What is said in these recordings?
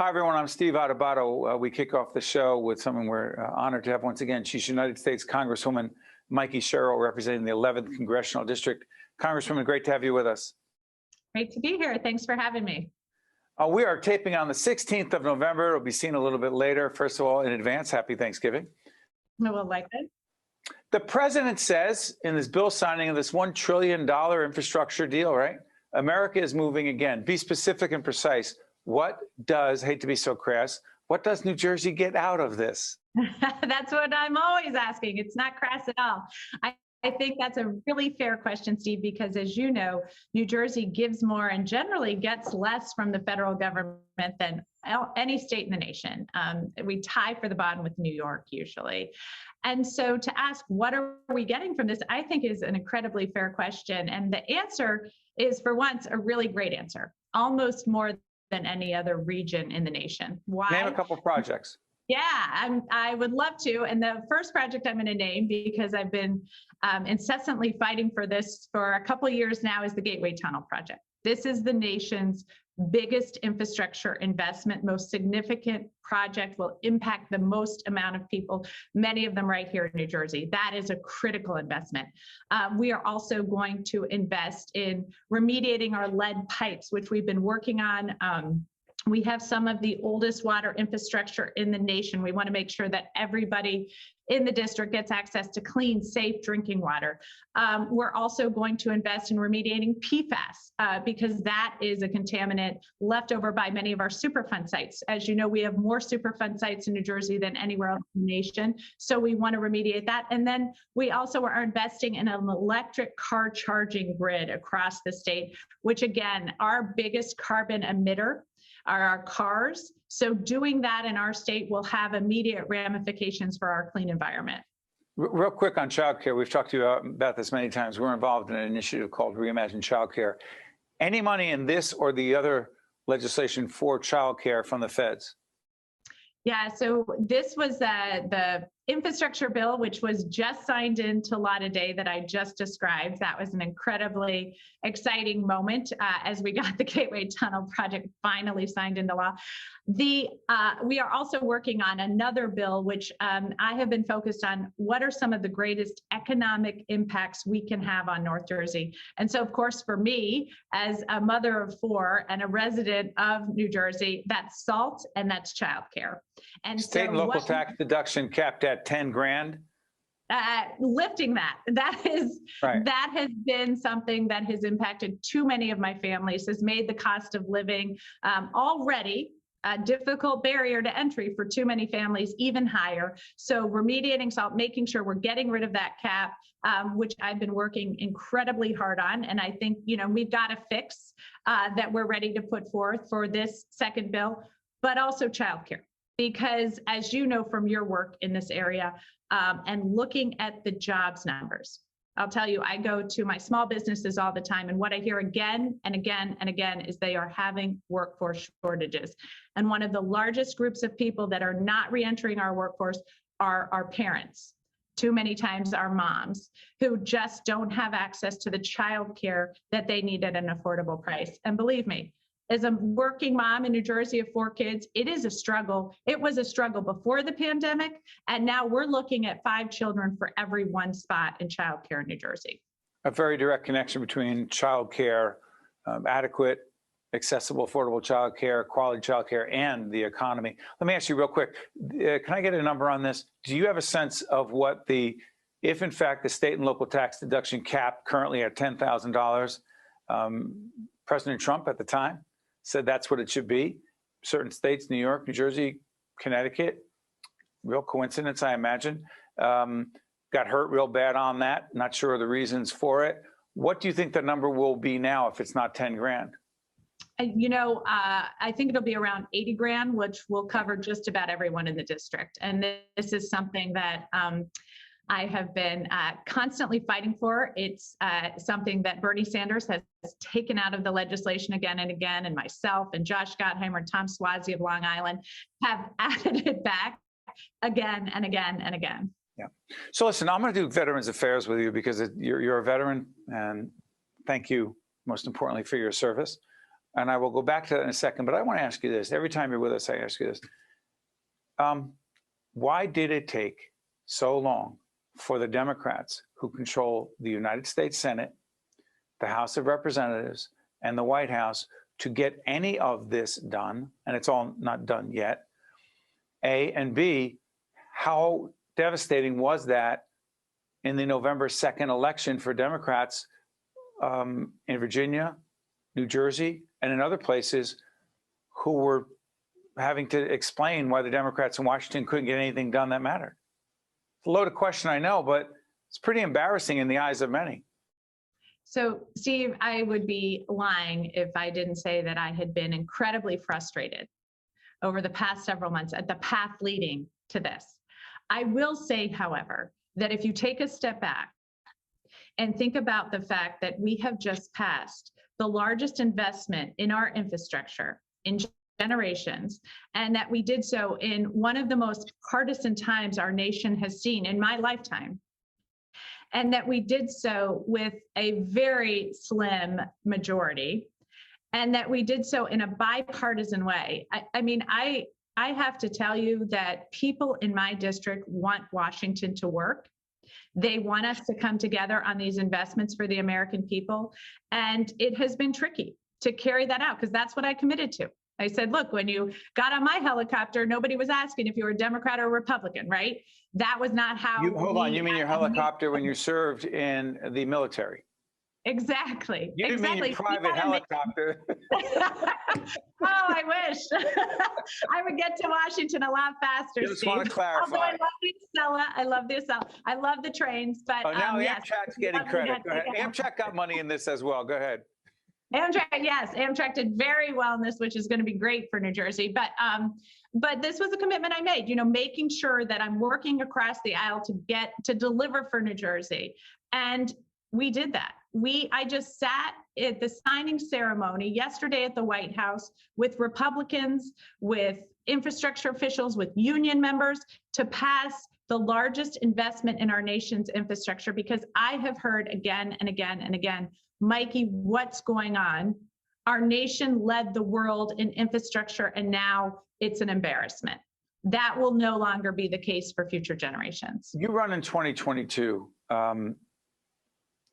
Hi, everyone. I'm Steve Adubato. We kick off the show with someone we're honored to have once again. She's United States Congresswoman Mikie Sherrill, representing the 11th Congressional District. Congresswoman, great to have you with us. Great to be here. Thanks for having me. We are taping on the 16th of November. It'll be seen a little bit later. First of all, in advance, happy Thanksgiving. Well, like it. The president says in this bill signing of this $1 trillion infrastructure deal, right? America is moving again. Be specific and precise. What does, hate to be so crass, what does New Jersey get out of this? That's what I'm always asking. It's not crass at all. I think that's a really fair question, Steve, because as you know, New Jersey gives more and generally gets less from the federal government than any state in the nation. We tie for the bottom with New York usually. And so to ask, what are we getting from this, I think is an incredibly fair question. And the answer is, for once, a really great answer, almost more than any other region in the nation. Why? Name a couple of projects. Yeah, I would love to. And the first project I'm going to name, because I've been incessantly fighting for this for a couple of years now, is the Gateway Tunnel project. This is the nation's biggest infrastructure investment, most significant project, will impact the most amount of people, many of them right here in New Jersey. That is a critical investment. We are also going to invest in remediating our lead pipes, which we've been working on. We have some of the oldest water infrastructure in the nation. We want to make sure that everybody in the district gets access to clean, safe drinking water. We're also going to invest in remediating PFAS because that is a contaminant left over by many of our Superfund sites. As you know, we have more Superfund sites in New Jersey than anywhere else in the nation. So we want to remediate that. And then we also are investing in an electric car charging grid across the state, which again, our biggest carbon emitter are our cars. So doing that in our state will have immediate ramifications for our clean environment. Real quick on childcare, we've talked to you about this many times. We're involved in an initiative called Reimagine Childcare. Any money in this or the other legislation for childcare from the feds? Yeah, so this was the infrastructure bill, which was just signed into law today that I just described. That was an incredibly exciting moment as we got the Gateway Tunnel project finally signed into law. We are also working on another bill, which I have been focused on. What are some of the greatest economic impacts we can have on North Jersey? And so, of course, for me, as a mother of four and a resident of New Jersey, that's SALT and that's childcare. And state and local tax deduction capped at 10 grand. Lifting that right. That has been something that has impacted too many of my families, has made the cost of living already a difficult barrier to entry for too many families even higher. So remediating SALT, making sure we're getting rid of that cap, which I've been working incredibly hard on. And I think, you know, we've got a fix that we're ready to put forth for this second bill, but also childcare. Because as you know from your work in this area and looking at the jobs numbers, I'll tell you, I go to my small businesses all the time, and what I hear again and again and again is they are having workforce shortages. And one of the largest groups of people that are not reentering our workforce are our parents. Too many times our moms who just don't have access to the childcare that they need at an affordable price. And believe me, as a working mom in New Jersey of 4 kids, it is a struggle. It was a struggle before the pandemic, and now we're looking at 5 children for every 1 spot in childcare in New Jersey. A very direct connection between childcare, adequate, accessible, affordable childcare, quality childcare, and the economy. Let me ask you real quick, can I get a number on this? Do you have a sense of what if in fact the state and local tax deduction cap currently at $10,000, President Trump at the time said that's what it should be. Certain states, New York, New Jersey, Connecticut, real coincidence, I imagine, got hurt real bad on that. Not sure of the reasons for it. What do you think the number will be now if it's not 10 grand? You know, I think it'll be around 80 grand, which will cover just about everyone in the district. And this is something that I have been constantly fighting for. It's something that Bernie Sanders has taken out of the legislation again and again, and myself and Josh Gottheimer and Tom Suozzi of Long Island have added it back again and again and again. Yeah. So listen, I'm going to do Veterans Affairs with you because you're a veteran, and thank you, most importantly, for your service. and I will go back to that in a second, but I want to ask you this. Every time you're with us, I ask you this. Why did it take so long for the Democrats who control the United States Senate, the House of Representatives, and the White House to get any of this done? And it's all not done yet. A, and B, how devastating was that in the November 2nd election for Democrats in Virginia, New Jersey, and in other places who were having to explain why the Democrats in Washington couldn't get anything done that mattered? It's a loaded question, I know, but it's pretty embarrassing in the eyes of many. So, Steve, I would be lying if I didn't say that I had been incredibly frustrated over the past several months at the path leading to this. I will say, however, that if you take a step back and think about the fact that we have just passed the largest investment in our infrastructure in generations, and that we did so in one of the most partisan times our nation has seen in my lifetime, and that we did so with a very slim majority, and that we did so in a bipartisan way. I have to tell you that people in my district want Washington to work. They want us to come together on these investments for the American people. And it has been tricky to carry that out, because that's what I committed to. I said, look, when you got on my helicopter, nobody was asking if you were a Democrat or Republican, right? That was not how. Hold on, you mean your helicopter when you served in the military? Exactly. You didn't mean private helicopter. Oh, I wish. I would get to Washington a lot faster. Just Steve. want to clarify. Although I love the Acela. I love the Acela. I love the trains, but now yes, Amtrak's getting credit. Go ahead. Amtrak got money in this as well. Go ahead. Amtrak, yes, Amtrak did very well in this, which is going to be great for New Jersey. But this was a commitment I made, making sure that I'm working across the aisle to deliver for New Jersey. And we did that. I just sat at the signing ceremony yesterday at the White House with Republicans, with infrastructure officials, with union members to pass the largest investment in our nation's infrastructure, because I have heard again and again and again, Mikie, what's going on? Our nation led the world in infrastructure, and now it's an embarrassment. That will no longer be the case for future generations. You run in 2022.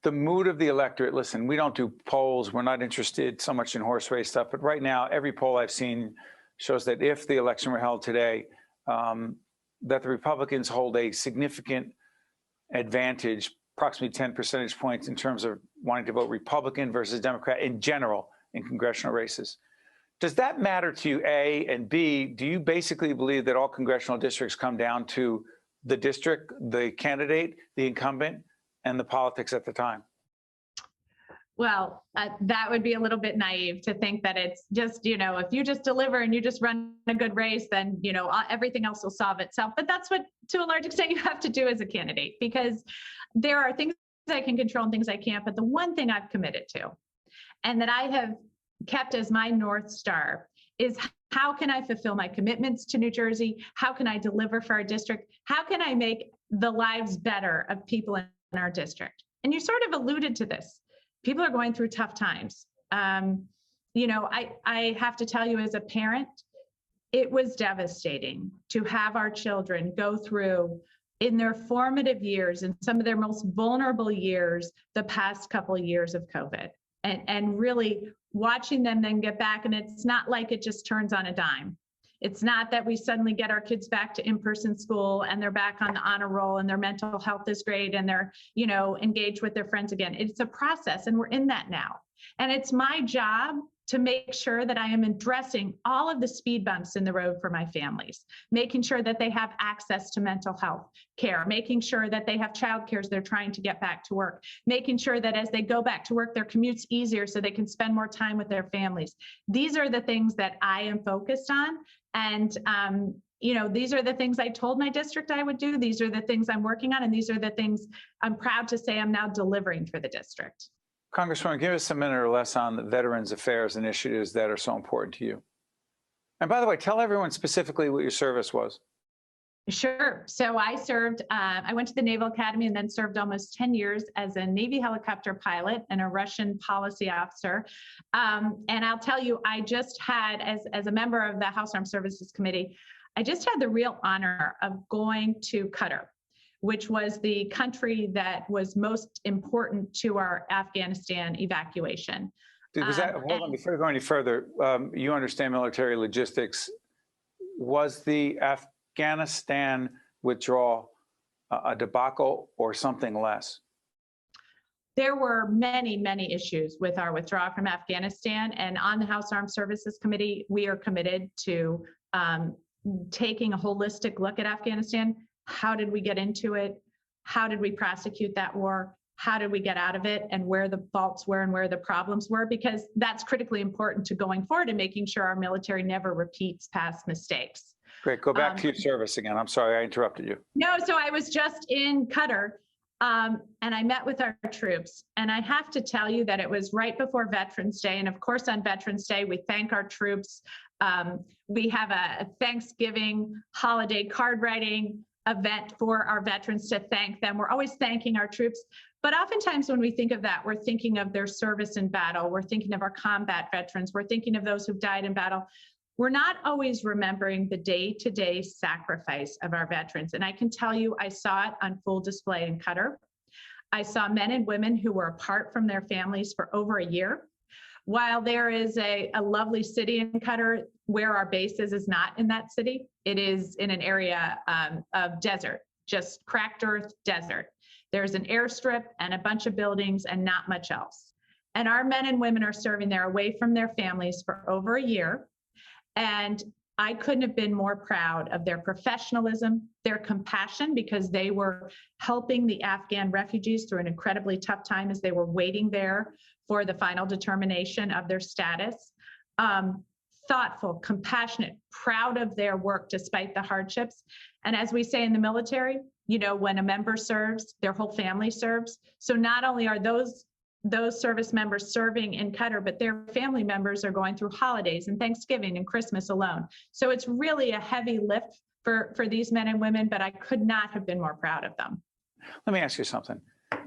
The mood of the electorate, listen, we don't do polls. We're not interested so much in horse race stuff. But right now, every poll I've seen shows that if the election were held today, that the Republicans hold a significant advantage, approximately 10 percentage points in terms of wanting to vote Republican versus Democrat in general in congressional races. Does that matter to you, A? And B, do you basically believe that all congressional districts come down to the district, the candidate, the incumbent, and the politics at the time? Well, that would be a little bit naive to think that it's just, if you just deliver and you just run a good race, then, everything else will solve itself. But that's what, to a large extent, you have to do as a candidate, because there are things I can control and things I can't. But the one thing I've committed to, and that I have kept as my North Star, is how can I fulfill my commitments to New Jersey? How can I deliver for our district? How can I make the lives better of people in our district? And you sort of alluded to this. People are going through tough times. I have to tell you, as a parent, it was devastating to have our children go through, in their formative years and some of their most vulnerable years, the past couple of years of COVID, and really watching them then get back. And it's not like it just turns on a dime. It's not that we suddenly get our kids back to in-person school and they're back on the honor roll and their mental health is great and they're, engaged with their friends again. It's a process, and we're in that now. And it's my job to make sure that I am addressing all of the speed bumps in the road for my families, making sure that they have access to mental health care, making sure that they have childcare as they're trying to get back to work, making sure that as they go back to work, their commute's easier so they can spend more time with their families. These are the things that I am focused on. And, these are the things I told my district I would do. These are the things I'm working on. And these are the things I'm proud to say I'm now delivering for the district. Congresswoman, give us a minute or less on the Veterans Affairs initiatives that are so important to you. And by the way, tell everyone specifically what your service was. Sure. So I went to the Naval Academy and then served almost 10 years as a Navy helicopter pilot and a Russian policy officer. And I'll tell you, I just had, as a member of the House Armed Services Committee, I just had the real honor of going to Qatar, which was the country that was most important to our Afghanistan evacuation. Hold on, before you go any further, you understand military logistics. Was the Afghanistan withdrawal a debacle or something less? There were many, many issues with our withdrawal from Afghanistan, and on the House Armed Services Committee, we are committed to taking a holistic look at Afghanistan. How did we get into it? How did we prosecute that war? How did we get out of it, and where the faults were and where the problems were? Because that's critically important to going forward and making sure our military never repeats past mistakes. Great. Go back to your service again. I'm sorry, I interrupted you. No, so I was just in Qatar, and I met with our troops. And I have to tell you that it was right before Veterans Day. And of course, on Veterans Day, we thank our troops. We have a Thanksgiving holiday card writing event for our veterans to thank them. We're always thanking our troops. But oftentimes when we think of that, we're thinking of their service in battle. We're thinking of our combat veterans. We're thinking of those who've died in battle. We're not always remembering the day-to-day sacrifice of our veterans. And I can tell you, I saw it on full display in Qatar. I saw men and women who were apart from their families for over a year. While there is a lovely city in Qatar, where our base is not in that city. It is in an area of desert, just cracked earth desert. There's an airstrip and a bunch of buildings and not much else. And our men and women are serving there away from their families for over a year. And I couldn't have been more proud of their professionalism, their compassion, because they were helping the Afghan refugees through an incredibly tough time as they were waiting there for the final determination of their status. Thoughtful, compassionate, proud of their work despite the hardships. And as we say in the military, you know, when a member serves, their whole family serves. So not only are those service members serving in Qatar, but their family members are going through holidays and Thanksgiving and Christmas alone. So it's really a heavy lift for these men and women, but I could not have been more proud of them. Let me ask you something.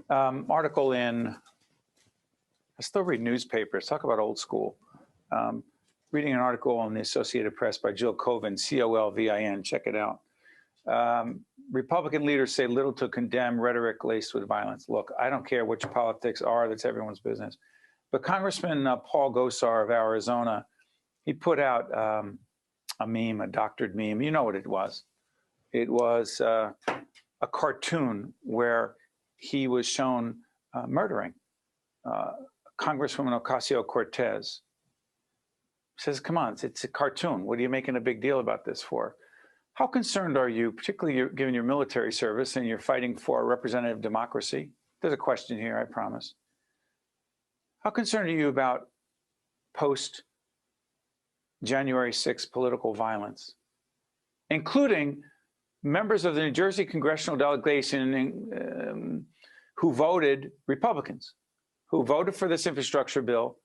Article in, I still read newspapers, talk about old school. Reading an article on the Associated Press by Jill Colvin, C-O-L-V-I-N, check it out. Republican leaders say little to condemn rhetoric laced with violence. Look, I don't care what your politics are, that's everyone's business. But Congressman Paul Gosar of Arizona, he put out a meme, a doctored meme. You know what it was. It was a cartoon where he was shown murdering Congresswoman Ocasio-Cortez. Says, come on, it's a cartoon. What are you making a big deal about this for? How concerned are you, particularly given your military service and you're fighting for a representative democracy? There's a question here, I promise. How concerned are you about post-January 6th political violence, including members of the New Jersey congressional delegation who voted Republicans, who voted for this infrastructure bill,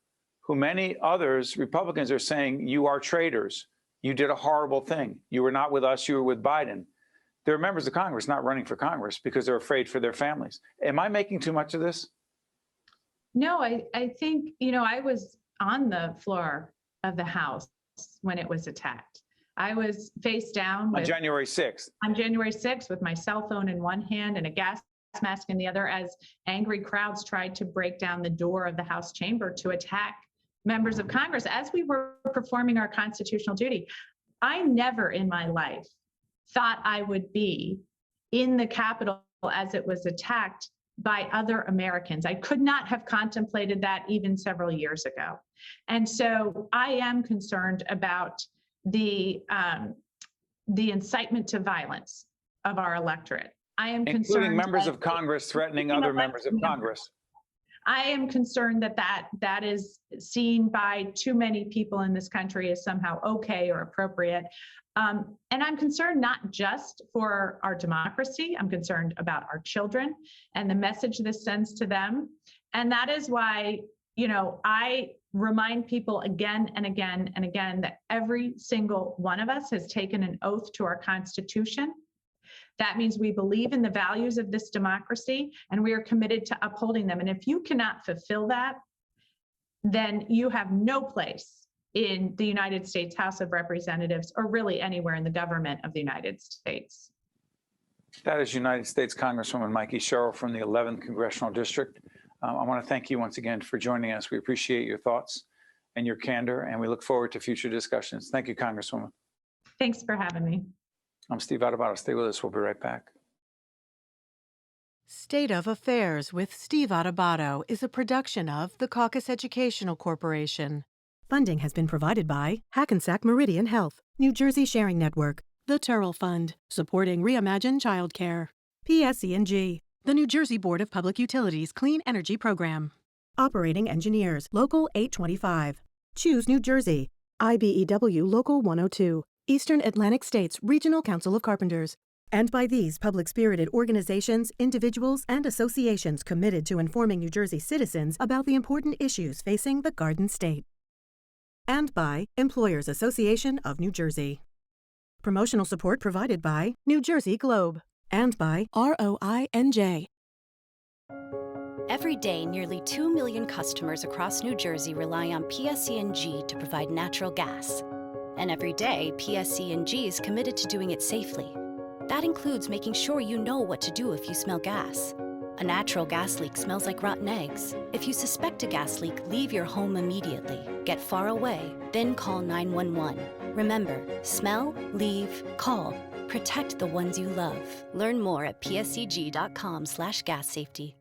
who many others, Republicans, are saying, you are traitors. You did a horrible thing. You were not with us, you were with Biden. There are members of Congress not running for Congress because they're afraid for their families. Am I making too much of this? No, I think, you know, I was on the floor of the House when it was attacked. I was face down on January 6th. On January 6th with my cell phone in one hand and a gas mask in the other as angry crowds tried to break down the door of the House chamber to attack members of Congress as we were performing our constitutional duty. I never in my life thought I would be in the Capitol as it was attacked by other Americans. I could not have contemplated that even several years ago. And so I am concerned about the incitement to violence of our electorate. I am concerned, including members of Congress threatening other members of Congress. I am concerned that is seen by too many people in this country as somehow okay or appropriate. And I'm concerned not just for our democracy, I'm concerned about our children and the message this sends to them. And that is why, you know, I remind people again and again and again that every single one of us has taken an oath to our Constitution That means we believe in the values of this democracy and we are committed to upholding them. And if you cannot fulfill that, then you have no place in the United States House of Representatives or really anywhere in the government of the United States. That is United States Congresswoman Mikie Sherrill from the 11th Congressional District. I want to thank you once again for joining us. We appreciate your thoughts and your candor, and we look forward to future discussions. Thank you, Congresswoman. Thanks for having me. I'm Steve Adubato. Stay with us. We'll be right back. State of Affairs with Steve Adubato is a production of the Caucus Educational Corporation. Funding has been provided by Hackensack Meridian Health, New Jersey Sharing Network, the Turrell Fund, supporting Reimagine Childcare, PSE&G, the New Jersey Board of Public Utilities Clean Energy Program, Operating Engineers, Local 825, Choose New Jersey, IBEW Local 102, Eastern Atlantic States Regional Council of Carpenters, and by these public-spirited organizations, individuals, and associations committed to informing New Jersey citizens about the important issues facing the Garden State. And by Employers Association of New Jersey. Promotional support provided by New Jersey Globe and by ROINJ. Every day, nearly 2 million customers across New Jersey rely on PSE&G to provide natural gas. And every day, PSE&G is committed to doing it safely. That includes making sure you know what to do if you smell gas. A natural gas leak smells like rotten eggs. If you suspect a gas leak, leave your home immediately. Get far away, then call 911. Remember, smell, leave, call. Protect the ones you love. Learn more at pseg.com/gas safety.